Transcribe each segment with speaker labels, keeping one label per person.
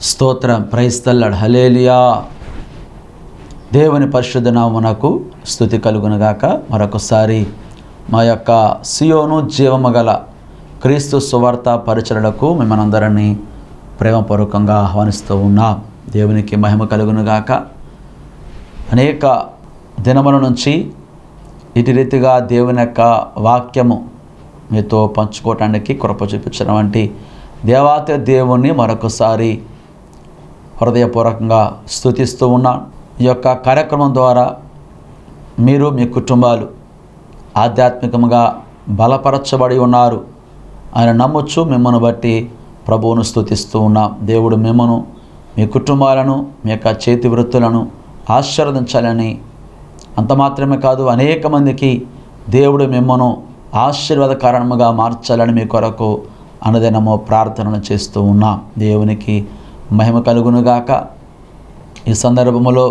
Speaker 1: స్తోత్రం, praise the Lord, హల్లెలూయా. దేవుని పరిశుద్ధ నామమునకు స్తుతి కలుగునుగాక. మరొకసారి మా యొక్క సియోను జీవమగల క్రీస్తు సువార్త పరిచర్యలకు మిమ్మల్నందరినీ ప్రేమపూర్వకంగా ఆహ్వానిస్తూ ఉన్నాం. దేవునికి మహిమ కలుగునుగాక. అనేక దినముల నుంచి ఇటు రీతిగా దేవుని యొక్క వాక్యము మీతో పంచుకోవటానికి కృప చూపించడం వంటి దేవాతి దేవుణ్ణి మరొకసారి హృదయపూర్వకంగా స్తుతిస్తూ ఉన్నాను. ఈ యొక్క కార్యక్రమం ద్వారా మీరు మీ కుటుంబాలు ఆధ్యాత్మికంగా బలపరచబడి ఉన్నారు ఆయన నమ్మొచ్చు. మిమ్మల్ని బట్టి ప్రభువును స్తుతిస్తూ ఉన్నాం. దేవుడు మిమ్మను, మీ కుటుంబాలను, మీ యొక్క చేతి వృత్తులను ఆశీర్వదించాలని, అంత మాత్రమే కాదు అనేక మందికి దేవుడు మిమ్మను ఆశీర్వాద కారణముగా మార్చాలని మీ కొరకు అనుదినము ప్రార్థనలు చేస్తూ ఉన్నాం. దేవునికి మహిమ కలుగునుగాక. ఈ సందర్భములో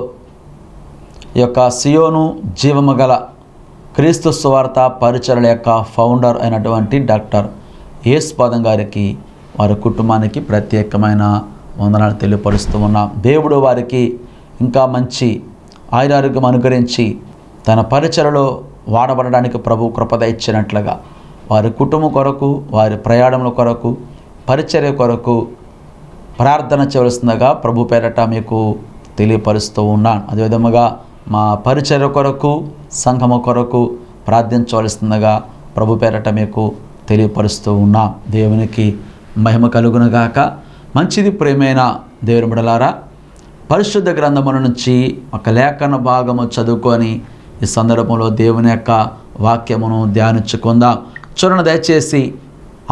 Speaker 1: ఈ యొక్క సియోను జీవము గల క్రీస్తు సువార్త పరిచర్యల యొక్క ఫౌండర్ అయినటువంటి డాక్టర్ యేసుపాదం గారికి, వారి కుటుంబానికి ప్రత్యేకమైన వందనాలు తెలియపరుస్తూ ఉన్నాం. దేవుడు వారికి ఇంకా మంచి ఆయురారోగ్యం అనుగ్రహించి తన పరిచర్యలో వాడబడడానికి ప్రభు కృపద ఇచ్చినట్లుగా వారి కుటుంబం కొరకు, వారి ప్రయాణముల కొరకు, పరిచర్య కొరకు ప్రార్థన చేయవలసిందిగా ప్రభు పేరట మీకు తెలియపరుస్తూ ఉన్నాను. అదేవిధముగా మా పరిచర్య కొరకు, సంఘము కొరకు ప్రార్థించవలసిందిగా ప్రభు పేరట మీకు తెలియపరుస్తూ ఉన్నాం. దేవునికి మహిమ కలుగునుగాక. మంచిది ప్రేమైన దేవుని బిడ్డలారా, పరిశుద్ధ గ్రంథముల నుంచి ఒక లేఖన భాగము చదువుకొని ఈ సందర్భంలో దేవుని యొక్క వాక్యమును ధ్యానించుకుందాం. చూడండి దయచేసి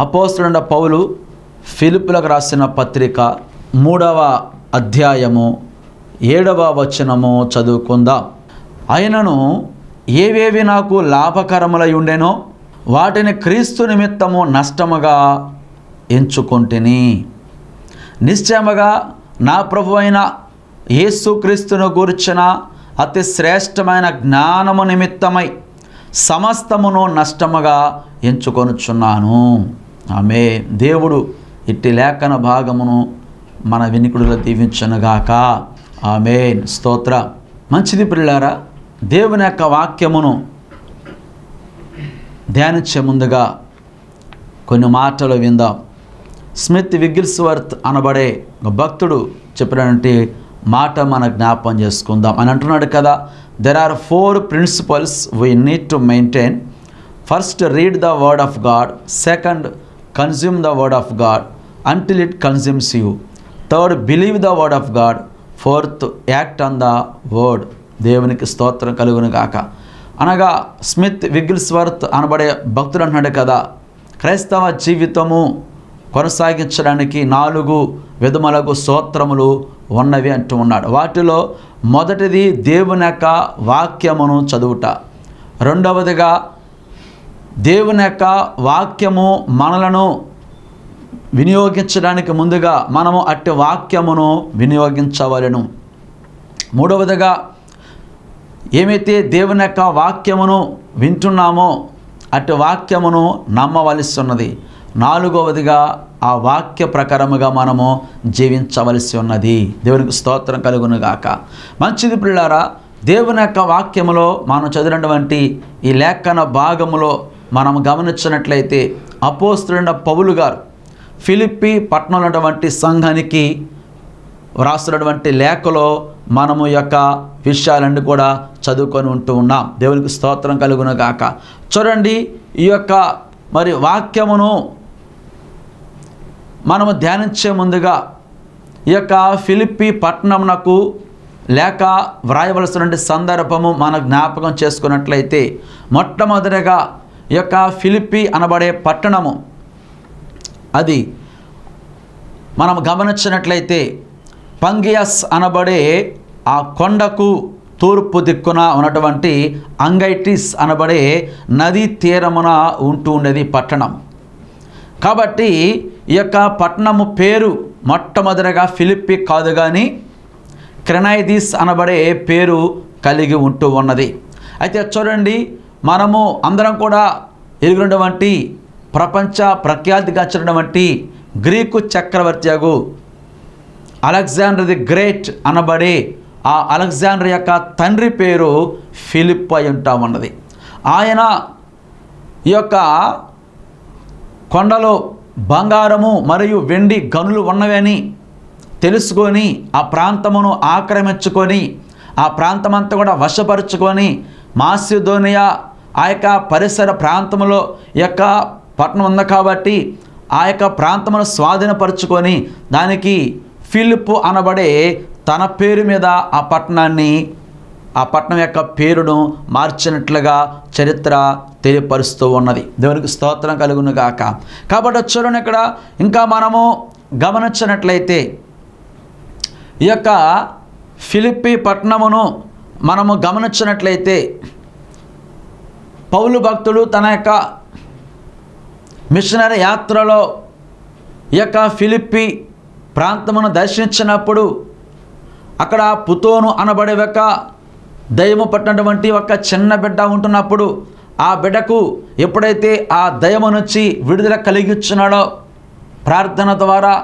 Speaker 1: అపోస్తలుడైన పౌలు ఫిలిప్పులకు రాసిన పత్రిక 3వ అధ్యాయము 7వ వచనము చదువుకుందాం. అయినను ఏవేవి నాకు లాభకరములై ఉండెనో వాటిని క్రీస్తు నిమిత్తము నష్టముగా ఎంచుకొంటిని. నిశ్చయముగా నా ప్రభు అయిన యేసుక్రీస్తును గూర్చిన అతి శ్రేష్టమైన జ్ఞానము నిమిత్తమై సమస్తమును నష్టముగా ఎంచుకొనుచున్నాను. ఆమె దేవుడు ఇట్టి లేఖన భాగమును మన వినికుడిలో దీవించునుగాక. ఆమేన్. స్తోత్ర. మంచిది ప్రియులారా, దేవుని యొక్క వాక్యమును ధ్యానించే ముందుగా కొన్ని మాటలు విందాం. స్మిత్ విగిల్స్వర్త్ అనబడే భక్తుడు చెప్పినటువంటి మాట మన జ్ఞాపం చేసుకుందాం. అని అంటున్నాడు కదా, there are 4 principles we need to maintain. First, read the word of God. Second, consume the word of God until it consumes you. Third, believe the word of God. Fourth, act on the word. దేవునికి స్తోత్రం కలుగును గాక. అనగా Smith విగిల్స్వర్త్ అనబడే భక్తుడు అంటున్నాడు కదా, క్రైస్తవ జీవితము కొనసాగించడానికి 4 విధములకు స్తోత్రములు ఉన్నవి అంటూ ఉన్నాడు. వాటిలో మొదటిది దేవుని యొక్క వాక్యమును చదువుట. రెండవదిగా దేవుని యొక్క వాక్యము మనలను వినియోగించడానికి ముందుగా మనము అట్టి వాక్యమును వినియోగించవలెను. మూడవదిగా ఏమైతే దేవుని యొక్క వాక్యమును వింటున్నామో అట్టి వాక్యమును నమ్మవలసి ఉన్నది. నాలుగవదిగా ఆ వాక్య ప్రకారముగా మనము జీవించవలసి ఉన్నది. దేవునికి స్తోత్రం కలుగునుగాక. మంచిది ప్రియులారా, దేవుని యొక్క వాక్యములో మనం చదివినటువంటి ఈ లేఖన భాగములో మనం గమనించినట్లయితే అపోస్తలుడైన పౌలు గారు ఫిలిప్పీ పట్టణంలో ఉన్నటువంటి సంఘానికి వ్రాస్తున్నటువంటి లేఖలో మనము యొక్క విషయాలన్నీ కూడా చదువుకొని ఉంటూ ఉన్నాం. దేవునికి స్తోత్రం కలుగునుగాక. చూడండి, ఈ యొక్క మరి వాక్యమును మనము ధ్యానించే ముందుగా ఈ యొక్క ఫిలిప్పీ పట్టణమునకు లేఖ వ్రాయవలసినటువంటి సందర్భము మన జ్ఞాపకం చేసుకున్నట్లయితే మొట్టమొదటిగా ఈ యొక్క ఫిలిప్పీ అనబడే పట్టణము అది మనం గమనించినట్లయితే పంగియస్ అనబడే ఆ కొండకు తూర్పు దిక్కున ఉన్నటువంటి అంగైటిస్ అనబడే నదీ తీరమున ఉంటూ ఉండేది పట్టణం. కాబట్టి ఈ యొక్క పట్టణము పేరు మొట్టమొదటిగా ఫిలిప్పీ కాదు కానీ క్రెనైదిస్ అనబడే పేరు కలిగి ఉంటూ ఉన్నది. అయితే చూడండి, మనము అందరం కూడా ఎరుగునటువంటి ప్రపంచ ప్రఖ్యాతిగాంచినటువంటి గ్రీకు చక్రవర్తి అలెగ్జాండర్ ది గ్రేట్ అనబడే ఆ అలెగ్జాండర్ యొక్క తండ్రి పేరు ఫిలిప్ అయి ఉంటామన్నది. ఆయన ఈ యొక్క కొండలో బంగారము మరియు వెండి గనులు ఉన్నవని తెలుసుకొని ఆ ప్రాంతమును ఆక్రమించుకొని ఆ ప్రాంతమంతా కూడా వశపరుచుకొని మాసిదోనియా ఆ యొక్క పరిసర ప్రాంతంలో యొక్క పట్టణం ఉంది కాబట్టి ఆ యొక్క ప్రాంతమును స్వాధీనపరుచుకొని దానికి ఫిలిప్ అనబడే తన పేరు మీద ఆ పట్టణం యొక్క పేరును మార్చినట్లుగా చరిత్ర తెలియపరుస్తూ ఉన్నది. దేవునికి స్తోత్రం కలుగును గాక. కాబట్టి చూడండి, ఇక్కడ ఇంకా మనము గమనించినట్లయితే ఈ యొక్క ఫిలిప్పీ పట్టణమును మనము గమనించినట్లయితే పౌలు భక్తుడు తన యొక్క మిషనరీ యాత్రలో ఈ యొక్క ఫిలిప్పీ ప్రాంతమును దర్శించినప్పుడు అక్కడ పుతోను అనబడే ఒక దయ్యము పట్టినటువంటి ఒక చిన్న బిడ్డ ఉంటున్నప్పుడు ఆ బిడ్డకు ఎప్పుడైతే ఆ దయ్యము నుంచి విడుదల కలిగించున్నాడో ప్రార్థన ద్వారా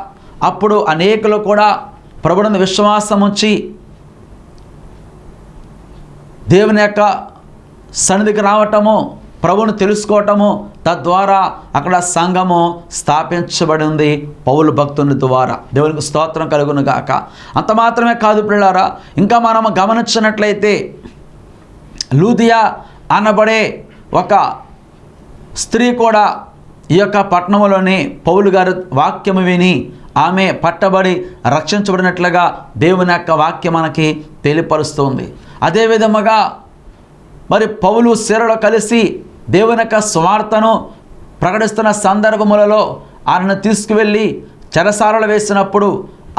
Speaker 1: అప్పుడు అనేకులు కూడా ప్రభువుని విశ్వాసం ఉంచి దేవుని యొక్క సన్నిధికి రావటము, ప్రభువును తెలుసుకోవటము, తద్వారా అక్కడ సంఘము స్థాపించబడింది పౌలు భక్తుని ద్వారా. దేవునికి స్తోత్రం కలుగును గాక. అంత మాత్రమే కాదు ప్రియులారా, ఇంకా మనం గమనించినట్లయితే లూదియా అనబడే ఒక స్త్రీ కూడా ఈ యొక్క పట్టణంలోని పౌలు గారి వాక్యము విని ఆమె పట్టబడి రక్షించబడినట్లుగా దేవుని యొక్క వాక్యం మనకి తెలియపరుస్తుంది. అదేవిధముగా మరి పౌలు శీలలో కలిసి దేవుని యొక్క స్వార్థను ప్రకటిస్తున్న సందర్భములలో ఆయనను తీసుకువెళ్ళి చెరసాలలో వేసినప్పుడు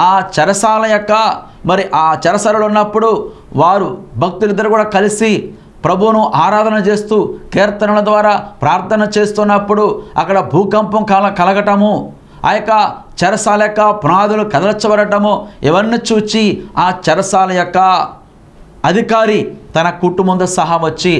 Speaker 1: ఆ చెరసాల యొక్క ఆ చెరసాలలో ఉన్నప్పుడు వారు భక్తులిద్దరు కూడా కలిసి ప్రభువును ఆరాధన చేస్తూ కీర్తనల ద్వారా ప్రార్థన చేస్తున్నప్పుడు అక్కడ భూకంపం కలగటము, ఆ యొక్క చెరసాల యొక్క పునాదులు కదల్చబడటము, ఇవన్నీ చూచి ఆ చెరసాల యొక్క అధికారి తన కుటుంబంతో సహా వచ్చి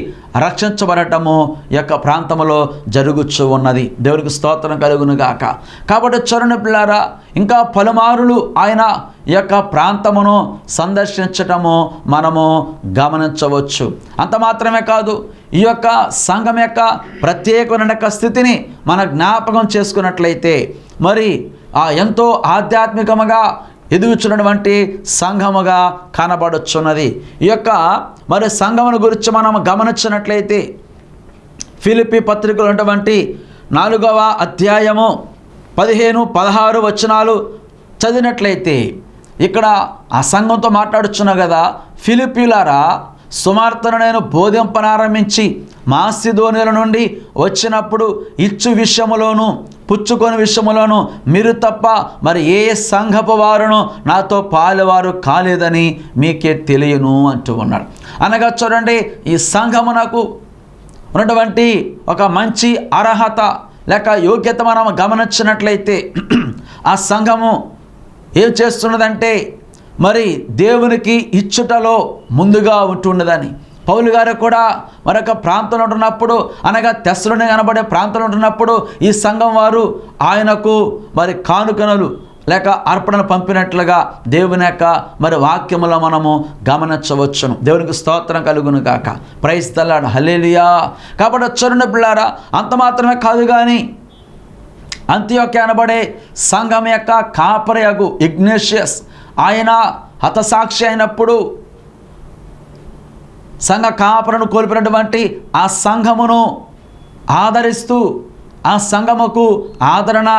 Speaker 1: రక్షించబడటము ఈ యొక్క ప్రాంతంలో జరుగుతూ ఉన్నది. దేవునికి స్తోత్రం కలుగును గాక. కాబట్టి చూడండి పిల్లారా, ఇంకా పలుమారులు ఆయన ఈ యొక్క ప్రాంతమును సందర్శించటము మనము గమనించవచ్చు. అంత మాత్రమే కాదు, ఈ యొక్క సంఘం యొక్క ప్రత్యేకమైన స్థితిని మన జ్ఞాపకం చేసుకున్నట్లయితే మరి ఎంతో ఆధ్యాత్మికముగా ఎదుగుచున్నటువంటి సంఘముగా కనబడుచున్నది. ఈ యొక్క మరి సంఘమును గురించి మనం గమనించినట్లయితే ఫిలిప్పీ పత్రికలో ఉన్నటువంటి 4వ అధ్యాయము 15-16 వచనాలు చదివినట్లయితే ఇక్కడ ఆ సంఘంతో మాట్లాడుచున్నా కదా, ఫిలిప్పీలారా, సువార్తను నేను బోధింపనారంభించి మాసిదోనియల నుండి వచ్చినప్పుడు ఇచ్చు విషయములోను పుచ్చుకొని విషయములోను మీరు తప్ప మరి ఏ సంఘపు వారును నాతో పాలువారు కాలేదని మీకే తెలియను అంటూ ఉన్నాడు. అనగా చూడండి, ఈ సంఘమునకు ఉన్నటువంటి ఒక మంచి అర్హత లేక యోగ్యత మనం గమనించినట్లయితే ఆ సంఘము ఏం చేస్తున్నదంటే మరి దేవునికి ఇచ్చుటలో ముందుగా ఉంటున్నదని. పౌలు గారు కూడా మరొక ప్రాంతంలో ఉంటున్నప్పుడు, అనగా తెస్సలోనిక కనబడే ప్రాంతంలో ఉంటున్నప్పుడు ఈ సంఘం వారు ఆయనకు మరి కానుకలు లేక అర్పణలు పంపినట్లుగా దేవుని యొక్క మరి వాక్యములో మనము గమనించవచ్చును. దేవునికి స్తోత్రం కలుగును గాక. Praise the Lord, hallelujah. కాబట్టి చూడండి పిల్లారా, అంత మాత్రమే కాదు కానీ అంతియోక్య అనబడే సంఘం యొక్క కాపరియగు ఇగ్నేషియస్ ఆయన హతసాక్షి అయినప్పుడు సంఘ కాపరను కోల్పోయినటువంటి ఆ సంఘమును ఆదరిస్తూ ఆ సంఘముకు ఆదరణ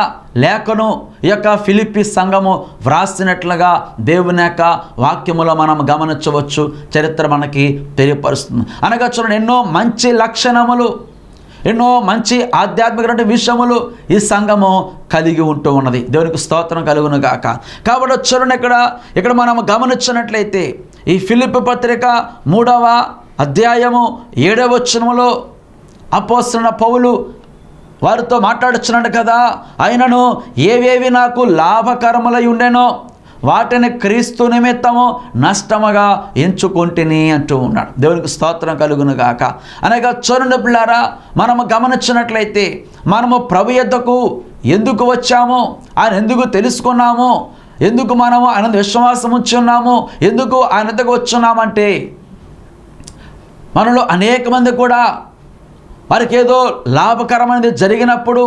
Speaker 1: లేఖను ఈ యొక్క ఫిలిప్పీ సంఘము వ్రాసినట్లుగా దేవుని యొక్క వాక్యములో మనం గమనించవచ్చు. చరిత్ర మనకి తెలియపరుస్తుంది. అనగా చూడండి, ఎన్నో మంచి లక్షణములు, ఎన్నో మంచి ఆధ్యాత్మికమైన విషయములు ఈ సంఘము కలిగి ఉంటూ ఉన్నది. దేవునికి స్తోత్రం కలుగును గాక. కాబట్టి చూడండి, ఇక్కడ మనం గమనించినట్లయితే ఈ ఫిలిప్పీ పత్రిక 3వ అధ్యాయము 7వ వచనములో అపోస్తలుడైన పౌలు వారితో మాట్లాడుచున్నాడు కదా, అయినను ఏవేవి నాకు లాభకరములై ఉండెనో వాటిని క్రీస్తు నిమిత్తము నష్టముగా ఎంచుకొంటిని అంటూ ఉన్నాడు. దేవునికి స్తోత్రం కలుగును గాక. అనగా చూడండి పిల్లారా, మనము గమనించినట్లయితే మనము ప్రభు యొద్దకు ఎందుకు వచ్చామో, ఆయన ఎందుకు తెలుసుకున్నామో, ఎందుకు మనము ఆయన విశ్వాసం ఉంచి ఉన్నాము, ఎందుకు ఆయనతో వచ్చున్నామంటే మనలో అనేక మంది కూడా వారికి ఏదో లాభకరమైనది జరిగినప్పుడు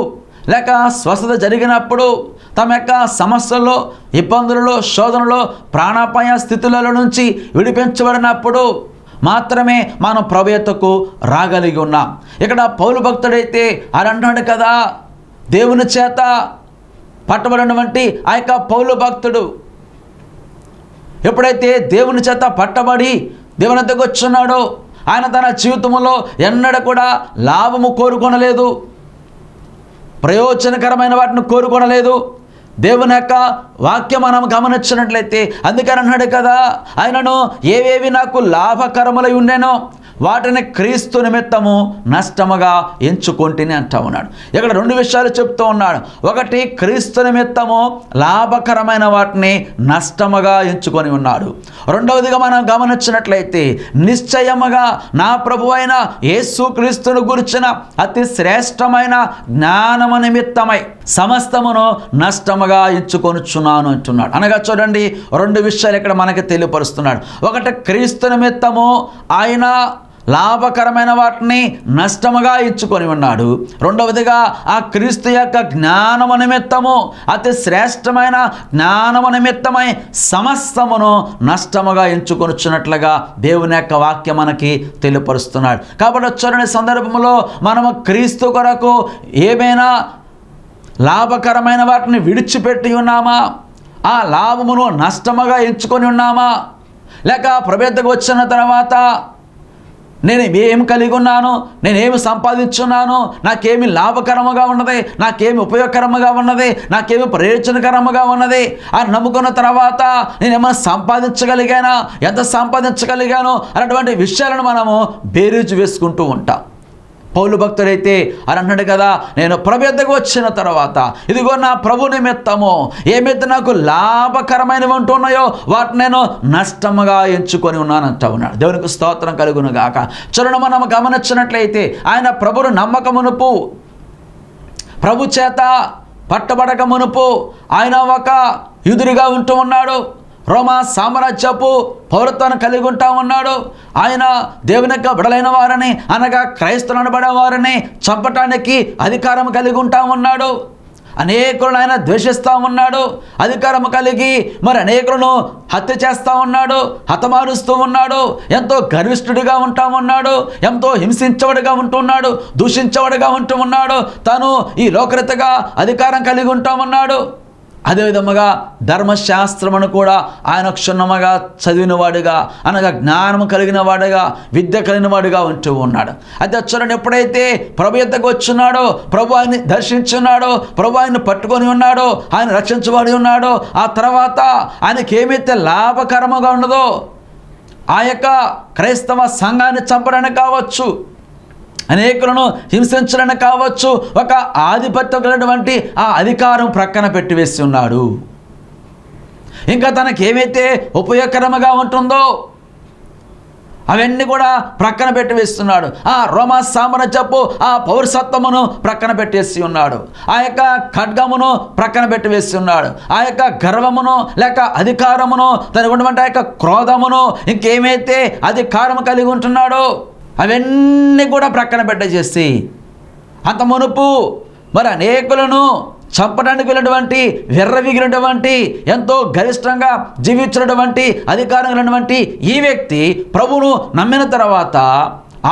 Speaker 1: లేక స్వస్థత జరిగినప్పుడు తమ యొక్క సమస్యల్లో, ఇబ్బందులలో, శోధనలో, ప్రాణాపాయ స్థితులలో నుంచి విడిపించబడినప్పుడు మాత్రమే మనం ప్రభు యొద్దకు రాగలిగి ఉన్నాం. ఇక్కడ పౌలు భక్తుడైతే ఆయన అంటున్నాడు కదా, దేవుని చేత పట్టబడినటువంటి ఆ యొక్క పౌలు భక్తుడు ఎప్పుడైతే దేవుని చేత పట్టబడి దేవుని వద్దకు వచ్చున్నాడో ఆయన తన జీవితంలో ఎన్నడూ కూడా లాభము కోరుకొనలేదు, ప్రయోజనకరమైన వాటిని కోరుకొనలేదు. దేవుని యొక్క వాక్యం మనం గమనించినట్లయితే అందుకని అన్నాడు కదా, ఆయనను ఏవేవి నాకు లాభకరములై ఉండేనో వాటిని క్రీస్తు నిమిత్తము నష్టముగా ఎంచుకొంటిని అంటూ ఉన్నాడు. ఇక్కడ రెండు విషయాలు చెప్తూ ఉన్నాడు. ఒకటి, క్రీస్తు నిమిత్తము లాభకరమైన వాటిని నష్టముగా ఎంచుకొని ఉన్నాడు. రెండవదిగా మనం గమనించినట్లయితే నిశ్చయముగా నా ప్రభువైన యేసుక్రీస్తును గురించిన అతి శ్రేష్టమైన జ్ఞానము నిమిత్తమై సమస్తమును నష్టముగా ఎంచుకొనుచున్నాను అంటున్నాడు. అనగా చూడండి, రెండు విషయాలు ఇక్కడ మనకి తెలియపరుస్తున్నాడు. ఒకటి, క్రీస్తు నిమిత్తము ఆయన లాభకరమైన వాటిని నష్టముగా ఎంచుకొని ఉన్నాడు. రెండవదిగా ఆ క్రీస్తు యొక్క జ్ఞానము నిమిత్తము, అతి శ్రేష్టమైన జ్ఞానము నిమిత్తమై సమస్తమును నష్టముగా ఎంచుకొనుచున్నట్లుగా దేవుని యొక్క వాక్యం మనకి తెలియపరుస్తున్నాడు. కాబట్టి వచ్చే సందర్భంలో మనము క్రీస్తు కొరకు ఏమైనా లాభకరమైన వాటిని విడిచిపెట్టి ఉన్నామా, ఆ లాభమును నష్టముగా ఎంచుకొని ఉన్నామా, లేక ప్రభువుకు వచ్చిన తర్వాత నేను ఏమి కలిగి ఉన్నాను, నేనేమి సంపాదించున్నాను, నాకేమి లాభకరముగా ఉన్నది, నాకేమి ఉపయోగకరముగా ఉన్నది, నాకేమి ప్రయోజనకరముగా ఉన్నది అని నమ్ముకున్న తర్వాత నేనేమైనా సంపాదించగలిగానా, ఎంత సంపాదించగలిగాను అన్నటువంటి విషయాలను మనము బేరీజు వేసుకుంటూ ఉంటాం. పౌలు భక్తుడైతే అని అన్నాడు కదా, నేను ప్రభు యొద్దకు వచ్చిన తర్వాత ఇదిగో నా ప్రభు నిమిత్తము ఏమైతే నాకు లాభకరమైనవి ఉంటున్నాయో వాటిని నేను నష్టముగా ఎంచుకొని ఉన్నానంట ఉన్నాడు. దేవునికి స్తోత్రం కలుగును గాక. చూడండి, మనం గమనించినట్లయితే ఆయన ప్రభును నమ్మక మునుపు, ప్రభు చేత పట్టబడక మునుపు ఆయన ఒక యూదుడిగా ఉంటూ ఉన్నాడు. రోమా సామ్రాజ్యపు పౌరత్వాన్ని కలిగి ఉంటా ఉన్నాడు. ఆయన దేవుని యొక్క బిడలైన వారిని అనగా క్రైస్తవులు అనబడే వారిని చంపటానికి అధికారం కలిగి ఉంటా ఉన్నాడు. అనేకులను ఆయన ద్వేషిస్తూ ఉన్నాడు. అధికారం కలిగి మరి అనేకులను హత్య చేస్తూ ఉన్నాడు, హతమారుస్తూ ఉన్నాడు. ఎంతో గర్విష్ఠుడిగా ఉంటా ఉన్నాడు, ఎంతో హింసించబడిగా ఉంటున్నాడు, దూషించబడిగా ఉంటూ ఉన్నాడు. తను ఈ లోకరీతిగా అధికారం కలిగి ఉంటా ఉన్నాడు. అదేవిధముగా ధర్మశాస్త్రమును కూడా ఆయన క్షుణ్ణముగా చదివినవాడుగా అనగా జ్ఞానము కలిగిన వాడుగా, విద్య కలిగిన వాడుగా ఉంటూ ఉన్నాడు. అయితే చూడండి, ఎప్పుడైతే ప్రభు యొద్దకు వచ్చున్నాడో, ప్రభు ఆయన్ని దర్శించున్నాడో, ప్రభు ఆయన్ని పట్టుకొని ఉన్నాడో, ఆయన రక్షించబడి ఉన్నాడో, ఆ తర్వాత ఆయనకి ఏమైతే లాభకరముగా ఉన్నదో ఆ యొక్క క్రైస్తవ సంఘాన్ని చంపడానికి కావచ్చు, అనేకులను హింసించడానికి కావచ్చు, ఒక ఆధిపత్యం కలిగినటువంటి ఆ అధికారం ప్రక్కన పెట్టివేసి ఉన్నాడు. ఇంకా తనకి ఏమైతే ఉపయోగకరముగా ఉంటుందో అవన్నీ కూడా ప్రక్కన పెట్టివేస్తున్నాడు. ఆ రోమా సామ్రాజ్యపు ఆ పౌరసత్వమును ప్రక్కన పెట్టేసి ఉన్నాడు. ఆ యొక్క ఖడ్గమును ప్రక్కన పెట్టివేసి ఉన్నాడు. ఆ యొక్క గర్వమును లేక అధికారమును, తనకు ఉన్నటువంటి ఆ యొక్క క్రోధమును, ఇంకేమైతే అధికారము కలిగి ఉంటున్నాడో అవన్నీ కూడా ప్రక్కన పెట్టేసేసి అంత మునుపు మరి అనేకులను చంపడానికి వెళ్ళినటువంటి, విర్రవీగినటువంటి, ఎంతో గరిష్టంగా జీవించినటువంటి అధికారం కలిగినటువంటి ఈ వ్యక్తి ప్రభువును నమ్మిన తర్వాత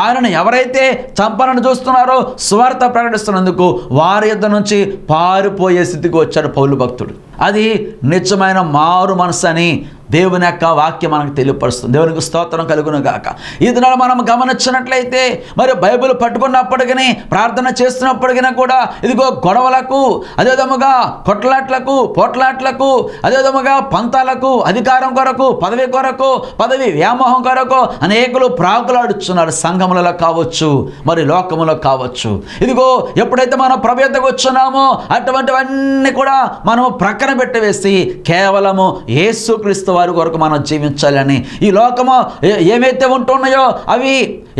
Speaker 1: ఆయనను ఎవరైతే చంపాలని చూస్తున్నారో సువార్త ప్రకటిస్తున్నందుకు వారి యొద్ద నుంచి పారిపోయే స్థితికి వచ్చాడు పౌలు భక్తుడు. అది నిజమైన మారు మనసు అని దేవుని యొక్క వాక్యం మనకు తెలియపరుస్తుంది. దేవునికి స్తోత్రం కలుగును గాక. ఈ దినాలు మనం గమనించినట్లయితే మరి బైబిల్ పట్టుకున్నప్పటికీ, ప్రార్థన చేస్తున్నప్పటికీ కూడా ఇదిగో గొడవలకు, అదేవిధముగా కొట్లాట్లకు, పోట్లాట్లకు, అదేవిధముగా పంతాలకు, అధికారం కొరకు, పదవి కొరకు, పదవి వ్యామోహం కొరకు అనేకులు ప్రాకులాడుచున్నారు. సంఘములలో కావచ్చు, మరి లోకములో కావచ్చు. ఇదిగో ఎప్పుడైతే మనం ప్రభు యొద్దకు వచ్చున్నామో అటువంటివన్నీ కూడా మనం ప్రక్కన పెట్టవేసి కేవలము యేసుక్రీస్తు వారి కొరకు మనం జీవించాలని, ఈ లోకము ఏమైతే ఉంటున్నాయో అవి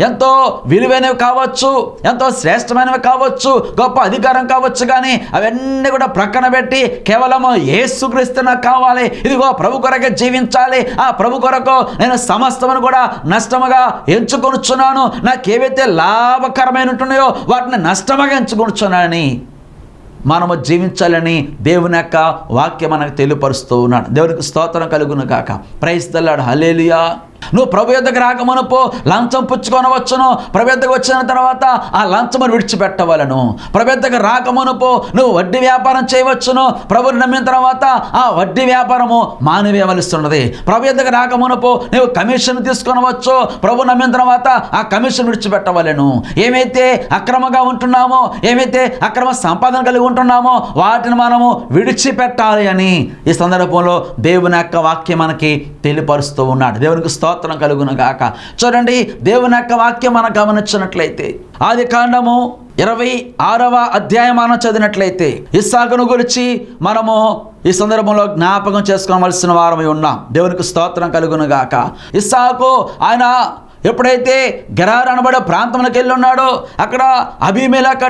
Speaker 1: ఎంతో విలువైనవి కావచ్చు, ఎంతో శ్రేష్టమైనవి కావచ్చు, గొప్ప అధికారం కావచ్చు, కానీ అవన్నీ కూడా ప్రక్కన పెట్టి కేవలము యేసుక్రీస్తు నాకు కావాలి, ఇదిగో ప్రభు కొరకే జీవించాలి, ఆ ప్రభు కొరకు నేను సమస్తమును కూడా నష్టముగా ఎంచుకొనుచున్నాను, నాకేవైతే లాభకరమైన ఉంటున్నాయో వాటిని నష్టముగా ఎంచుకొనుచున్నానని మనము జీవించాలని దేవుని యొక్క వాక్యం మనకు తెలియపరుస్తూ ఉన్నాడు. దేవునికి స్తోత్రం కలుగును గాక. Praise the Lord. హల్లెలూయా. నువ్వు ప్రభు యొద్దకు రాకమునుపు లంచం పుచ్చుకొనవచ్చును, ప్రభు యొద్దకు వచ్చిన తర్వాత ఆ లంచమును విడిచిపెట్టవలను. ప్రభు యొద్దకు రాకమునుపు నువ్వు వడ్డీ వ్యాపారం చేయవచ్చును, ప్రభుని నమ్మిన తర్వాత ఆ వడ్డీ వ్యాపారము మానివేయవలసిస్తున్నది. ప్రభు యొద్దకు రాకమునుపు నువ్వు కమిషన్ తీసుకొనవచ్చు, ప్రభు నమ్మిన తర్వాత ఆ కమిషన్ విడిచిపెట్టవలను. ఏమైతే అక్రమంగా ఉంటున్నామో, ఏమైతే అక్రమ సంపాదన కలిగి ఉంటున్నామో వాటిని మనము విడిచిపెట్టాలి అని ఈ సందర్భంలో దేవుని యొక్క వాక్యం మనకి తెలియపరుస్తూ ఉన్నాడు. దేవునికి స్తోత్రం కలుగును గాక. చూడండి, దేవుని యొక్క వాక్యం మనం గమనించినట్లయితే ఆదికాండము 26వ అధ్యాయం మనం చదివినట్లయితే ఇస్సాకును గురించి మనము ఈ సందర్భంలో జ్ఞాపకం చేసుకోవలసిన వారమై ఉన్నాం. దేవునికి స్తోత్రం కలుగును గాక. ఇస్సాకు ఆయన ఎప్పుడైతే గెరారు అనబడే ప్రాంతంలోకి వెళ్ళి ఉన్నాడో అక్కడ అబీమెలెకు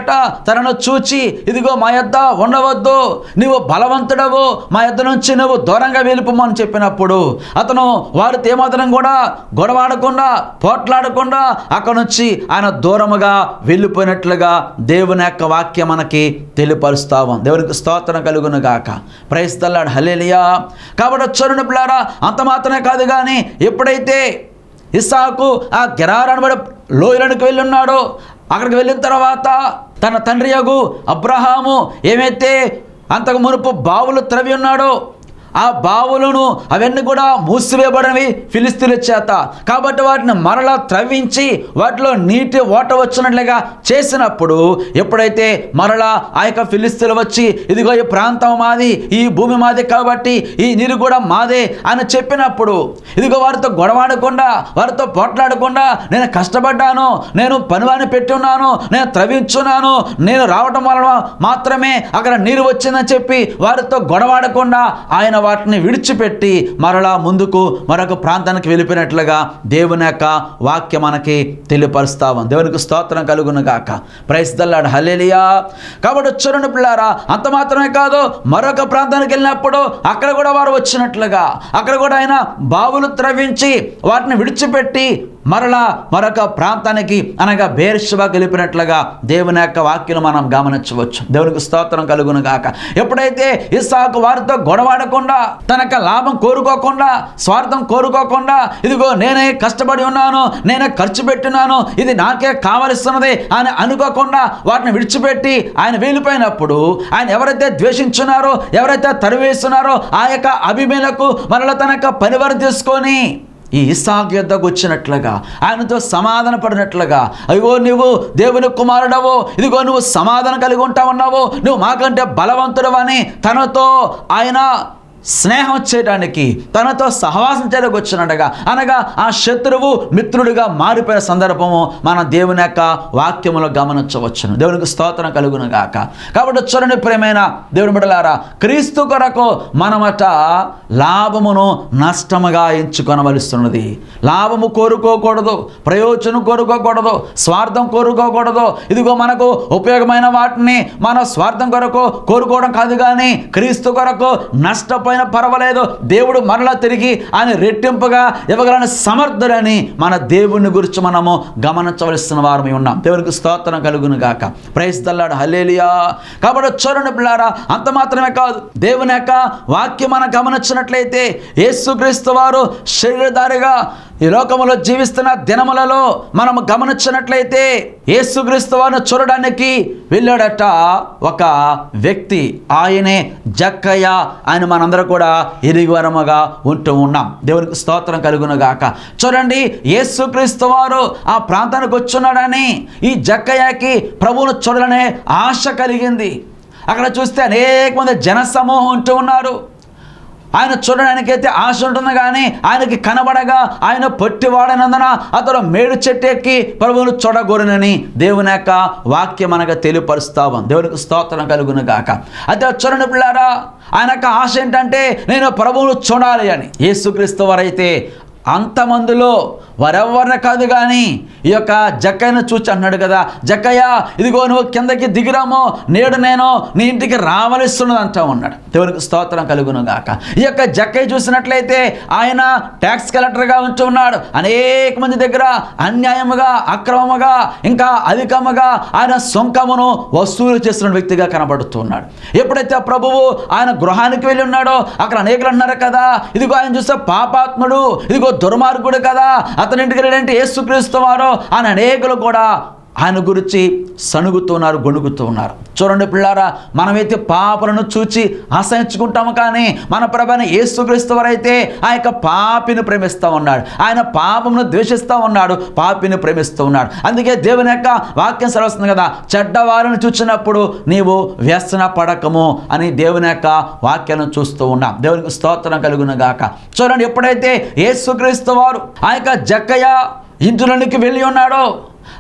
Speaker 1: తనను చూచి, ఇదిగో మా యొద్ద ఉండవద్దు, నీవు బలవంతుడవు, మా యొద్ద నుంచి నువ్వు దూరంగా వెళ్ళిపోమని చెప్పినప్పుడు అతను వారితో ఏమాత్రం కూడా గొడవాడకుండా పోట్లాడకుండా అక్కడ నుంచి ఆయన దూరముగా వెళ్ళిపోయినట్లుగా దేవుని యొక్క వాక్యం మనకి తెలియపరుస్తాము. దేవునికి స్తోత్రం కలుగును గాక. Praise the Lord. హల్లెలూయా. కాబట్టి చూడండి పిల్లారా, అంత మాత్రమే కాదు, కానీ ఎప్పుడైతే ఇస్సాకు ఆ గెరారు అనబడే లోయలోనికి వెళ్ళి ఉన్నాడో అక్కడికి వెళ్ళిన తర్వాత తన తండ్రి యగు అబ్రహాము ఏమైతే అంతకు మునుపు బావులు త్రవి ఉన్నాడో ఆ బావులను అవన్నీ కూడా మూసివేయబడినవి ఫిలిస్తీన్ల చేత. కాబట్టి వాటిని మరలా త్రవ్వించి వాటిలో నీటి ఓట వచ్చినట్లుగా చేసినప్పుడు ఎప్పుడైతే మరలా ఆ యొక్క ఫిలిస్తీన్లు వచ్చి, ఇదిగో ఈ ప్రాంతం మాది, ఈ భూమి మాది, కాబట్టి ఈ నీరు కూడా మాదే అని చెప్పినప్పుడు ఇదిగో వారితో గొడవాడకుండా, వారితో పోట్లాడకుండా, నేను కష్టపడ్డాను, నేను పనివాడిని పెట్టి ఉన్నాను, నేను త్రవించున్నాను, నేను రావటం వలన మాత్రమే అక్కడ నీరు వచ్చిందని చెప్పి వారితో గొడవాడకుండా ఆయన వాటిని విడిచిపెట్టి మరలా ముందుకు మరొక ప్రాంతానికి వెళ్ళిపోయినట్లుగా దేవుని యొక్క వాక్యం మనకి తెలియపరుస్తాము. దేవునికి స్తోత్రం కలుగును గాక. Praise the Lord. హల్లెలూయా. కాబట్టి చూడండి పిల్లారా, అంత మాత్రమే కాదు, మరొక ప్రాంతానికి వెళ్ళినప్పుడు అక్కడ కూడా వారు వచ్చినట్లుగా అక్కడ కూడా ఆయన బావులు త్రవ్వించి వాటిని విడిచిపెట్టి మరలా మరొక ప్రాంతానికి అనగా బేర్షెబా గెలిపినట్లుగా దేవుని యొక్క వాక్యం మనం గమనించవచ్చు. దేవునికి స్తోత్రం కలుగును గాక. ఎప్పుడైతే ఇస్సాకు వారితో గొడవాడకుండా, తనకు లాభం కోరుకోకుండా, స్వార్థం కోరుకోకుండా, ఇదిగో నేనే కష్టపడి ఉన్నాను, నేనే ఖర్చు పెట్టినాను, ఇది నాకే కావలసినది అని అనుకోకుండా వాటిని విడిచిపెట్టి ఆయన వెళ్ళిపోయినప్పుడు ఆయన ఎవరైతే ద్వేషించున్నారో, ఎవరైతే తరివేస్తున్నారో ఆ యొక్క అబీమెలెకు మరలా తన యొక్క పనివారు తీసుకొని ఈ ఇస్సాకు యొద్దకు వచ్చినట్లుగా ఆయనతో సమాధాన పడినట్లుగా, అయ్యో నువ్వు దేవుని కుమారుడవు, ఇదిగో నువ్వు సమాధానం కలిగి ఉంటా ఉన్నావు, నువ్వు మాకంటే బలవంతుడవు అని తనతో ఆయన స్నేహం చేయడానికి, తనతో సహవాసం చేయడానికి వచ్చినట్టుగా, అనగా ఆ శత్రువు మిత్రుడిగా మారిపోయిన సందర్భము మన దేవుని యొక్క వాక్యములో గమనించవచ్చును. దేవునికి స్తోత్రం కలుగును గాక. కాబట్టి చూడండి ప్రియమైన దేవుని బిడ్డలారా, క్రీస్తు కొరకు మనమట లాభమును నష్టముగా ఎంచుకొనవలసిస్తున్నది. లాభము కోరుకోకూడదు, ప్రయోజనం కోరుకోకూడదు, స్వార్థం కోరుకోకూడదు. ఇదిగో మనకు ఉపయోగమైన వాటిని మన స్వార్థం కొరకు కోరుకోవడం కాదు, కానీ క్రీస్తు కొరకు నష్టపోయిన పర్వాలేదు, దేవుడు మరలా తిరిగి ఆయన రెట్టింపుగా ఇవ్వగలని సమర్థుడని మన దేవుని గురించి మనము గమనించవలసిన వారమై ఉన్నాం. దేవునికి స్తోత్రం కలుగును గాక. Praise the Lord. హల్లెలూయా. కాబట్టి చూడండి పిల్లారా, అంత మాత్రమే కాదు, దేవుని యొక్క వాక్యం మనం గమనించినట్లయితే యేసుక్రీస్తు వారు శరీరధారిగా ఈ లోకములో జీవిస్తున్న దినములలో మనం గమనించినట్లయితే యేసుక్రీస్తు వారిని చూడడానికి వెళ్ళాడట ఒక వ్యక్తి, ఆయనే జక్కయ్య అని మనందరూ కూడా ఎరిగివరముగా ఉంటూ ఉన్నాం. దేవునికి స్తోత్రం కలుగును గాక. చూడండి, యేసుక్రీస్తు వారు ఆ ప్రాంతానికి వచ్చున్నాడని ఈ జక్కయ్యకి ప్రభువును చూడాలనే ఆశ కలిగింది. అక్కడ చూస్తే అనేక మంది జన సమూహం ఉంటూ ఉన్నారు. ఆయన చూడడానికైతే ఆశ ఉంటుంది, కానీ ఆయనకి కనబడగా ఆయన పొట్టివాడైనందున అతడు మేడు చెట్టు ఎక్కి ప్రభువును చూడగోరునని దేవుని యొక్క వాక్యం మనకు తెలియపరుస్తాము. దేవునికి స్తోత్రం కలుగును గాక. అయితే చూడండి పిల్లారా, ఆయన యొక్క ఆశ ఏంటంటే నేను ప్రభువును చూడాలి అని. యేసుక్రీస్తు వారైతే అంతమందిలో వారెవరిని కాదు కానీ ఈ యొక్క జక్కయ్యను చూచి అన్నాడు కదా, జక్కయ్య ఇదిగో నువ్వు కిందకి దిగిరామో, నేడు నేను నీ ఇంటికి రావలస్తున్నది అంటా ఉన్నాడు. దేవునికి స్తోత్రం కలుగును గాక. ఈ యొక్క జక్కయ్య చూసినట్లయితే ఆయన ట్యాక్స్ కలెక్టర్గా ఉంటూ ఉన్నాడు. అనేక మంది దగ్గర అన్యాయముగా, అక్రమముగా, ఇంకా అధికముగా ఆయన సుంకమును వసూలు చేస్తున్న వ్యక్తిగా కనబడుతూ ఉన్నాడు. ఎప్పుడైతే ప్రభువు ఆయన గృహానికి వెళ్ళి ఉన్నాడో అక్కడ అనేకులు అన్నారు కదా, ఇదిగో ఆయన చూస్తే పాపాత్ముడు, ఇదిగో దుర్మార్గుడు కదా, అతని ఇంటికి వెళ్ళంటే యేసుక్రీస్తు వారు అని అనేకులు కూడా ఆయన గురించి సణుగుతున్నారు, గొణుగుతూ ఉన్నారు. చూడండి పిల్లారా, మనమైతే పాపలను చూచి అసహించుకుంటాము, కానీ మన ప్రభువైన యేసుక్రీస్తు వారైతే ఆ యొక్క పాపిని ప్రేమిస్తూ ఉన్నాడు. ఆయన పాపమును ద్వేషిస్తూ ఉన్నాడు, పాపిని ప్రేమిస్తూ ఉన్నాడు. అందుకే దేవుని యొక్క వాక్యం సెలవుస్తుంది కదా, చెడ్డవారిని చూచినప్పుడు నీవు వ్యసన పడకము అని దేవుని యొక్క వాక్యాలను చూస్తూ ఉన్నాం. దేవునికి స్తోత్రం కలుగును గాక. చూడండి, ఎప్పుడైతే యేసుక్రీస్తు వారు ఆ యొక్క జక్కయ్య ఇంటిలోనికి వెళ్ళి ఉన్నాడో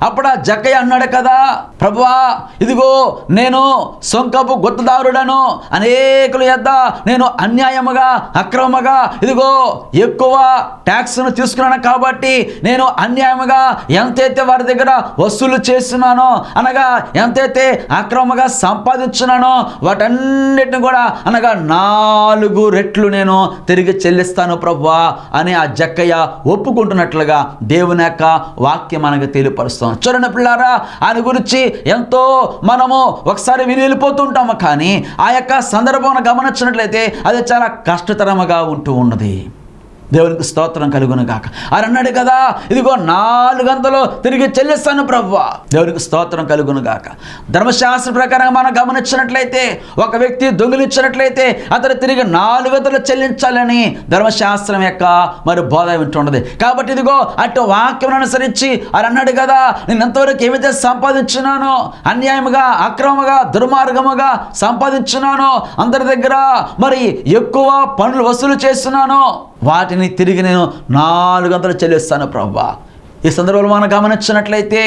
Speaker 1: అప్పుడు ఆ జక్కయ్య అన్నాడు కదా, ప్రభువా ఇదిగో నేను సొంకపు గుత్తదారుడను, అనేకుల యొద్ద నేను అన్యాయముగా, అక్రమముగా ఇదిగో ఎక్కువ ట్యాక్స్ను తీసుకున్నాను, కాబట్టి నేను అన్యాయముగా ఎంతైతే వారి దగ్గర వసూలు చేస్తున్నానో, అనగా ఎంతైతే అక్రమంగా సంపాదించున్నానో వాటన్నిటిని కూడా అనగా 4 రెట్లు నేను తిరిగి చెల్లిస్తాను ప్రభువా అని ఆ జక్కయ్య ఒప్పుకుంటున్నట్లుగా దేవుని యొక్క వాక్యం మనకు తెలియపరుస్తుంది. చూడండి పిల్లారా, ఆయన గురించి ఎంతో మనము ఒకసారి విని వెళ్ళిపోతుంటాము, కానీ ఆ యొక్క సందర్భం గమనించినట్లయితే అది చాలా కష్టతరముగా ఉంటూ ఉన్నది. దేవునికి స్తోత్రం కలుగును గాక. ఆయన అన్నాడు కదా, ఇదిగో 400 తిరిగి చెల్లిస్తాను ప్రభువా. దేవునికి స్తోత్రం కలుగును గాక. ధర్మశాస్త్ర ప్రకారం మనం గమనించినట్లయితే ఒక వ్యక్తి దొంగిలించినట్లయితే అతను తిరిగి 400 చెల్లించాలని ధర్మశాస్త్రం యొక్క మరి బోధ వింటున్నది. కాబట్టి ఇదిగో అటు వాక్యం అనుసరించి ఆయన అన్నాడు కదా, నేను ఎంతవరకు ఏమైతే సంపాదించున్నానో, అన్యాయముగా, అక్రమముగా, దుర్మార్గముగా సంపాదించున్నానో, అందరి దగ్గర మరి ఎక్కువ పనులు వసూలు చేస్తున్నానో వాటిని తిరిగి నేను 400 చెల్లిస్తాను ప్రభువా. ఈ సందర్భంలో మనం గమనించినట్లయితే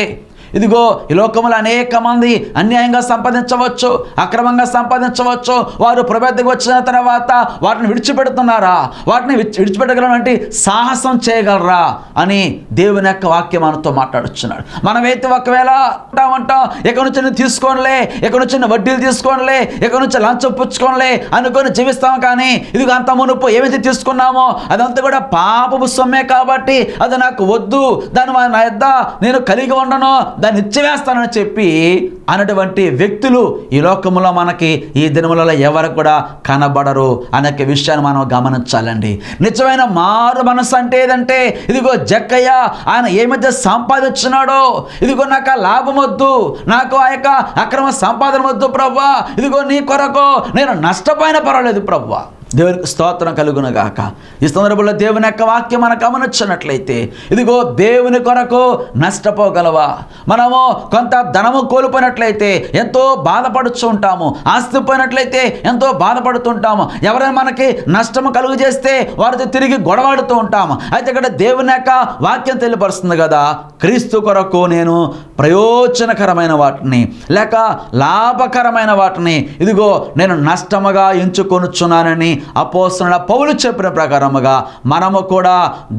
Speaker 1: ఇదిగో ఈ లోకంలో అనేక మంది అన్యాయంగా సంపాదించవచ్చు, అక్రమంగా సంపాదించవచ్చు. వారు ప్రభువుకు వచ్చిన తర్వాత వాటిని విడిచిపెడుతున్నారా, వాటిని విడిచిపెట్టగలమంటే సాహసం చేయగలరా అని దేవుని యొక్క వాక్యం మనతో మాట్లాడుచున్నాడు. మనమైతే ఒకవేళ ఉంటామంటాం, ఎక్కడి నుంచి నేను తీసుకోనిలే, ఎక్కడి నుంచి వడ్డీలు తీసుకోనిలే, ఎక్కడి నుంచి లంచం పుచ్చుకోనిలే అనుకొని జీవిస్తాము, కానీ ఇదిగో అంత మునుపు ఏమైతే తీసుకున్నామో అదంతా కూడా పాపపు సొమ్మే, కాబట్టి అది నాకు వద్దు, దాన్ని నా యొద్ద నేను కలిగి ఉండను, దాన్ని ఇచ్చివేస్తానని చెప్పి అన్నటువంటి వ్యక్తులు ఈ లోకంలో మనకి ఈ దినములలో ఎవరు కూడా కనబడరు అనే విషయాన్ని మనం గమనించాలండి. నిజమైన మారు మనసు అంటే ఏదంటే ఇదిగో జక్కయ్య ఆయన ఏమైతే సంపాదించున్నాడో, ఇదిగో నాకు ఆ లాభం వద్దు, నాకు ఆ యొక్క అక్రమ సంపాదన వద్దు ప్రభువా, ఇదిగో నీ కొరకు నేను నష్టపోయినా పర్వాలేదు ప్రభువా. దేవునికి స్తోత్రం కలుగును గాక. ఈ సందర్భంలో దేవుని యొక్క వాక్యం మనం గమనించినట్లయితే ఇదిగో దేవుని కొరకు నష్టపోగలవా? మనము కొంత ధనము కోల్పోయినట్లయితే ఎంతో బాధపడుతూ ఉంటాము, ఆస్తి పోయినట్లయితే ఎంతో బాధపడుతుంటాము, ఎవరైనా మనకి నష్టము కలుగు చేస్తే వారితో తిరిగి గొడవాడుతూ ఉంటాము. అయితే ఇక్కడ దేవుని యొక్క వాక్యం తెలియపరుస్తుంది కదా, క్రీస్తు కొరకు నేను ప్రయోజనకరమైన వాటిని లేక లాభకరమైన వాటిని ఇదిగో నేను నష్టముగా ఎంచుకొనుచున్నానని అపోస్తలుడైన పౌలు చెప్పిన ప్రకారముగా మనము కూడా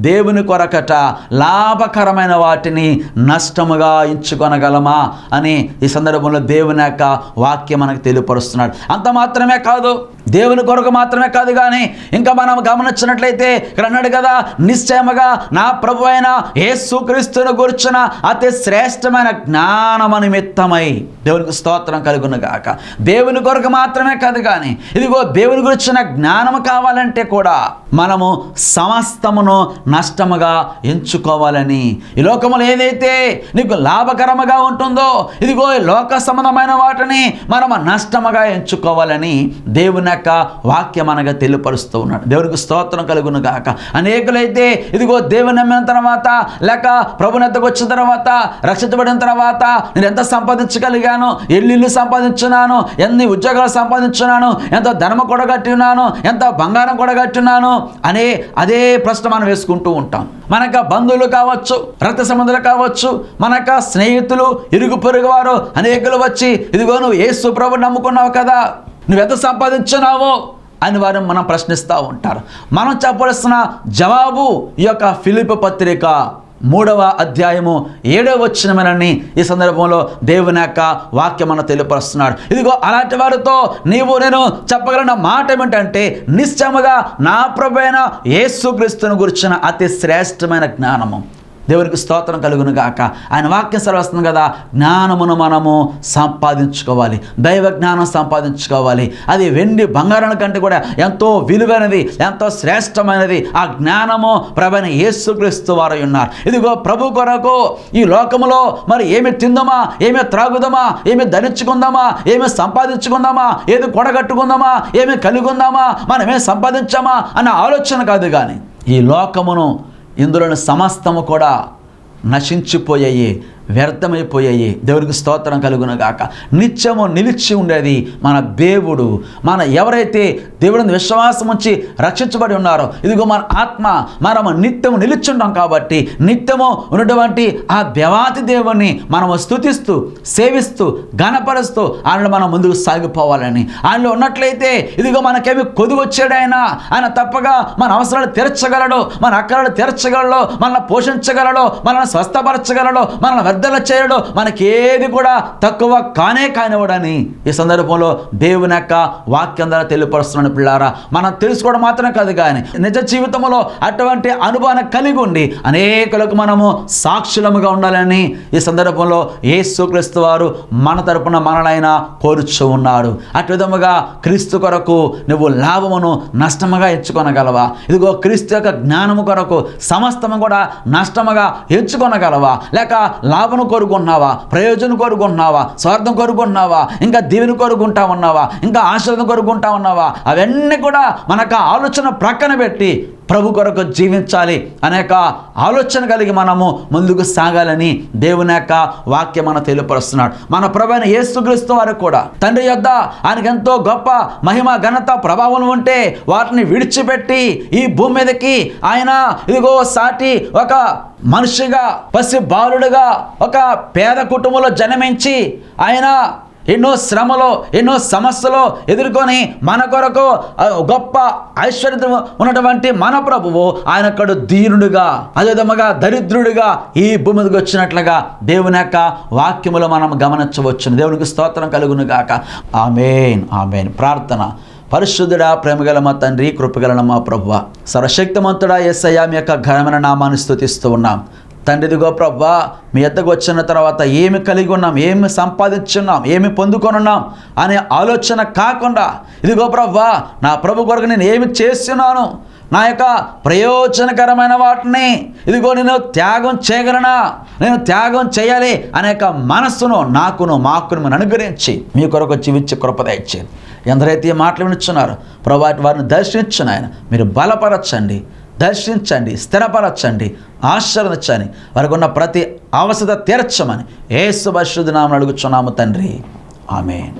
Speaker 1: దేవుని కొరకట లాభకరమైన వాటిని నష్టముగా ఎంచుకొనగలమా అని ఈ సందర్భంలో దేవుని యొక్క వాక్యం మనకు తెలియపరుస్తున్నాడు. అంత మాత్రమే కాదు, దేవుని కొరకు మాత్రమే కాదు, కానీ ఇంకా మనం గమనించినట్లయితే ఇక్కడ అన్నాడు కదా, నిశ్చయముగా నా ప్రభు అయిన యేసుక్రీస్తును గురించిన అతి శ్రేష్టమైన జ్ఞానము నిమిత్తమై దేవునికి స్తోత్రం కలుగును గాక. దేవుని కొరకు మాత్రమే కాదు, కానీ ఇదిగో దేవుని గురించిన జ్ఞానము కావాలంటే కూడా మనము సమస్తమును నష్టముగా ఎంచుకోవాలని, ఈ లోకములో ఏదైతే నీకు లాభకరముగా ఉంటుందో ఇదిగో ఈ లోక సంబంధమైన వాటిని మనము నష్టముగా ఎంచుకోవాలని దేవుని యొక్క వాక్యం మనగా తెలియపరుస్తూ ఉన్నాడు. దేవునికి స్తోత్రం కలుగును గాక. అనేకులైతే ఇదిగో దేవుని నమ్మిన తర్వాత లేక ప్రభుని ఎద్దకు వచ్చిన తర్వాత రక్షించబడిన తర్వాత నేను ఎంత సంపాదించగలిగాను, ఎల్లు సంపాదించున్నాను, ఎన్ని ఉద్యోగాలు సంపాదించున్నాను, ఎంత ధనము కూడగట్టున్నాను, ఎంత బంగారం కూడగట్టున్నాను అనే అదే ప్రశ్న మనం వేసుకుంటూ ఉంటాం. మనక బంధువులు కావచ్చు, రక్త సంబంధులు కావచ్చు, మనక స్నేహితులు, ఇరుగు పొరుగు వారు అనేకులు వచ్చి ఇదిగో నువ్వు యేసు ప్రభువుని నమ్ముకున్నావు కదా, నువ్వెంత సంపాదించున్నావో అని వారిని మనం ప్రశ్నిస్తూ ఉంటారు. మనం చెప్పవలసిన జవాబు ఈ యొక్క ఫిలిప్పీ పత్రిక 3వ అధ్యాయము 7వ వచనమేనని ఈ సందర్భంలో దేవుని యొక్క వాక్యం మనం తెలియపరుస్తున్నాడు. ఇదిగో అలాంటి వారితో నేను చెప్పగలిగిన మాట ఏమిటంటే, నిశ్చయముగా నా ప్రభువైన యేసుక్రీస్తును గురించిన అతి శ్రేష్టమైన జ్ఞానము. దేవునికి స్తోత్రం కలుగును గాక. ఆయన వాక్యం సెలవుస్తుంది కదా, జ్ఞానమును మనము సంపాదించుకోవాలి, దైవ జ్ఞానం సంపాదించుకోవాలి. అది వెండి బంగారం కంటే కూడా ఎంతో విలువైనది, ఎంతో శ్రేష్టమైనది. ఆ జ్ఞానము ప్రభువైన యేసుక్రీస్తు వారు ఉన్నారు. ఇదిగో ప్రభు కొరకు ఈ లోకములో మరి ఏమి తిందామా, ఏమి త్రాగుదామా, ఏమి ధరించుకుందామా, ఏమి సంపాదించుకుందామా, ఏది కొడగట్టుకుందామా, ఏమి కలిగి ఉందామా, మనం ఏమి సంపాదించామా అన్న ఆలోచన కాదు. కానీ ఈ లోకమును, ఇందులోని సమస్తము కూడా నశించిపోయాయి, వ్యర్థమైపోయాయి. దేవునికి స్తోత్రం కలుగును గాక. నిత్యము నిలిచి ఉండేది మన దేవుడు. మన ఎవరైతే దేవుడిని విశ్వాసం ఉంచి రక్షించబడి ఉన్నారో, ఇదిగో మన ఆత్మ మనము నిత్యము నిలిచుంటాం. కాబట్టి నిత్యము ఉన్నటువంటి ఆ దేవాతి దేవుణ్ణి మనము స్తుతిస్తూ, సేవిస్తూ, ఘనపరుస్తూ ఆయనలో మనం ముందుకు సాగిపోవాలని. ఆయనలో ఉన్నట్లయితే ఇదిగో మనకేమి కొదువొచ్చాడు ఆయన తప్పగా మన అవసరాలు తీర్చగలడు, మన అక్కరాలు తీర్చగలడు, మనల్ని పోషించగలడు, మనల్ని స్వస్థపరచగలడు, మనల్ని వర్ధల చేయడు. మనకి ఏది కూడా తక్కువ కానివ్వడని ఈ సందర్భంలో దేవుని యొక్క వాక్యం ద్వారా తెలియపరుస్తున్నాడు. పిల్లారా, మనం తెలుసుకోవడం మాత్రమే కాదు, కానీ నిజ జీవితంలో అటువంటి అనుభవాన్ని కలిగి ఉండి అనేకులకు మనము సాక్షులముగా ఉండాలని ఈ సందర్భంలో యేసుక్రీస్తు వారు మన తరపున మనలైనా కోరుచు ఉన్నాడు. అటు విధముగా క్రీస్తు కొరకు నువ్వు లాభమును నష్టముగా ఎంచుకొనగలవా? ఇదిగో క్రీస్తు యొక్క జ్ఞానము కొరకు సమస్తము కూడా నష్టముగా ఎంచుకొనగలవా? లేక లాభం కోరుకుంటున్నావా, ప్రయోజనం కోరుకుంటున్నావా, స్వార్థం కోరుకుంటున్నావా, ఇంకా దీవెని కోరుకుంటా ఉన్నావా, ఇంకా ఆశీర్వాదం కోరుకుంటా ఉన్నావా? అవన్నీ కూడా మనకు ఆలోచన ప్రక్కన పెట్టి ప్రభు కొరకు జీవించాలి అనేక ఆలోచన కలిగి మనము ముందుకు సాగాలని దేవుని యొక్క వాక్యం మనం తెలియపరుస్తున్నాడు. మన ప్రభు అయిన యేసుక్రీస్తు వారు కూడా తండ్రి యొద్ద ఆయనకు ఎంతో గొప్ప మహిమ, ఘనత, ప్రభావం ఉంటే వాటిని విడిచిపెట్టి ఈ భూమి మీదకి ఆయన ఇదిగో సాటి ఒక మనిషిగా, పసి బాలుడుగా, ఒక పేద కుటుంబంలో జన్మించి ఆయన ఎన్నో శ్రమలో, ఎన్నో సమస్యలు ఎదుర్కొని మన కొరకు గొప్ప ఐశ్వర్యం ఉన్నటువంటి మన ప్రభువు ఆయనక్కడు దీనుడుగా, అదేవిధముగా దరిద్రుడిగా ఈ భూమి మీదకి వచ్చినట్లుగా దేవుని యొక్క వాక్యములో మనం గమనించవచ్చు. దేవునికి స్తోత్రం కలుగును గాక. ఆమేన్, ఆమేన్. ప్రార్థన. పరిశుద్ధుడా, ప్రేమగల మా తండ్రి, కృపగల మా ప్రభువ, సర్వశక్తిమంతుడా యేసయ్య, మీ యొక్క ఘనమైన నామాన్ని స్తుతిస్తూ ఉన్నాం. తండ్రి, ఇదిగో ప్రభువా, మీ ఎద్దకు వచ్చిన తర్వాత ఏమి కలిగి ఉన్నాం, ఏమి సంపాదించున్నాం, ఏమి పొందుకొనున్నాం అనే ఆలోచన కాకుండా, ఇదిగో ప్రభువా, నా ప్రభు కొరకు నేను ఏమి చేస్తున్నాను, నా యొక్క ప్రయోజనకరమైన వాటిని ఇదిగో నేను త్యాగం చేయగలనా, నేను త్యాగం చేయాలి అనేక మనస్సును మాకును అనుగ్రహించి మీ కొరకు జీవించే కృప దయచేయండి. ఎందరైతే మాటలు వినిచున్నారు ప్రభు, వారిని దర్శించును ఆయన మీరు బలపరచండి, దర్శించండి, స్థిరపరచండి, ఆశీర్వదించండి, వారికి ఉన్న ప్రతి అవసరత తీర్చమని యేసు పరిశుద్ధ నామమున అడుగుచున్నాము తండ్రి. ఆమేన్.